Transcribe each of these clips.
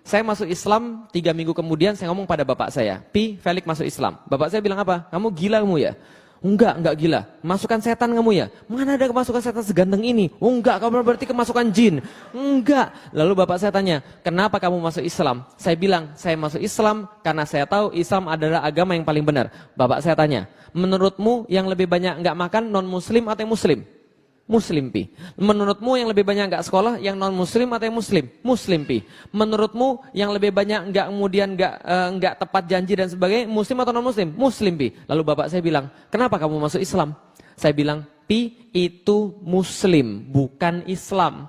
saya masuk Islam 3 minggu kemudian saya ngomong pada bapak saya, Pi, Felix masuk Islam. Bapak saya bilang apa? Kamu gila kamu ya? Enggak gila. Masukan setan kamu ya? Mana ada kemasukan setan seganteng ini? Oh enggak, kamu berarti kemasukan jin. Enggak. Lalu bapak saya tanya, kenapa kamu masuk Islam? Saya bilang, saya masuk Islam karena saya tahu Islam adalah agama yang paling benar. Bapak saya tanya, menurutmu yang lebih banyak enggak makan non-muslim atau yang muslim? Muslim, Pi. Menurutmu yang lebih banyak enggak sekolah, yang non-muslim atau yang muslim? Muslim, Pi. Menurutmu yang lebih banyak enggak kemudian enggak tepat janji dan sebagainya, muslim atau non-muslim? Muslim, Pi. Lalu bapak saya bilang, kenapa kamu masuk Islam? Saya bilang, Pi, itu muslim, bukan Islam.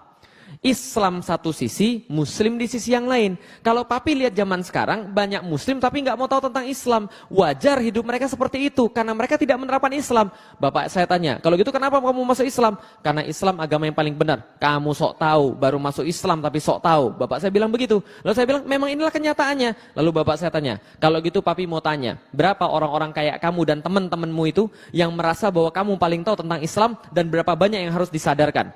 Islam satu sisi, muslim di sisi yang lain. Kalau papi lihat zaman sekarang, banyak muslim tapi nggak mau tahu tentang Islam. Wajar hidup mereka seperti itu, karena mereka tidak menerapkan Islam. Bapak saya tanya, kalau gitu kenapa kamu masuk Islam? Karena Islam agama yang paling benar. Kamu sok tahu, baru masuk Islam tapi sok tahu. Bapak saya bilang begitu. Lalu saya bilang, memang inilah kenyataannya. Lalu bapak saya tanya, kalau gitu papi mau tanya, berapa orang-orang kayak kamu dan teman-temanmu itu yang merasa bahwa kamu paling tahu tentang Islam dan berapa banyak yang harus disadarkan?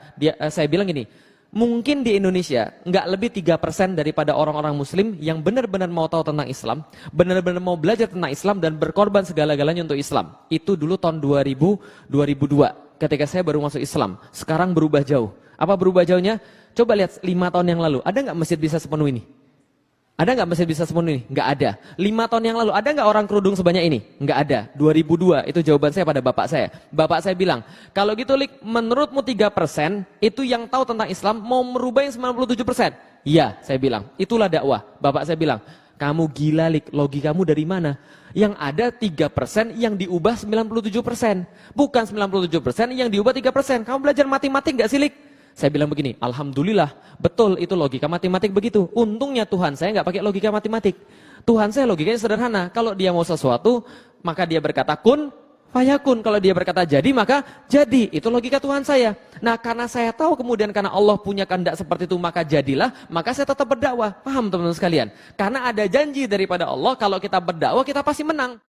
Saya bilang gini, mungkin di Indonesia nggak lebih 3% daripada orang-orang muslim yang benar-benar mau tahu tentang Islam, benar-benar mau belajar tentang Islam dan berkorban segala-galanya untuk Islam. Itu dulu tahun 2002 ketika saya baru masuk Islam. Sekarang berubah jauh. Apa berubah jauhnya? Coba lihat 5 tahun yang lalu, ada nggak masjid bisa sepenuh ini? Ada nggak masjid bisa sepenuh ini? Nggak ada. 5 tahun yang lalu, ada nggak orang kerudung sebanyak ini? Nggak ada. 2002, itu jawaban saya pada bapak saya. Bapak saya bilang, kalau gitu Lik, menurutmu 3% itu yang tahu tentang Islam mau merubah yang 97%? Iya, saya bilang. Itulah dakwah. Bapak saya bilang, kamu gila Lik, logikamu dari mana? Yang ada 3% yang diubah 97%. Bukan 97% yang diubah 3%. Kamu belajar matematik nggak sih Lik? Saya bilang begini, alhamdulillah, betul itu logika matematik begitu. Untungnya Tuhan saya nggak pakai logika matematik. Tuhan saya logikanya sederhana. Kalau dia mau sesuatu, maka dia berkata kun, fayakun. Kalau dia berkata jadi, maka jadi. Itu logika Tuhan saya. Nah, karena saya tahu kemudian karena Allah punya kehendak seperti itu, maka jadilah, maka saya tetap berdakwah. Paham teman-teman sekalian? Karena ada janji daripada Allah, kalau kita berdakwah kita pasti menang.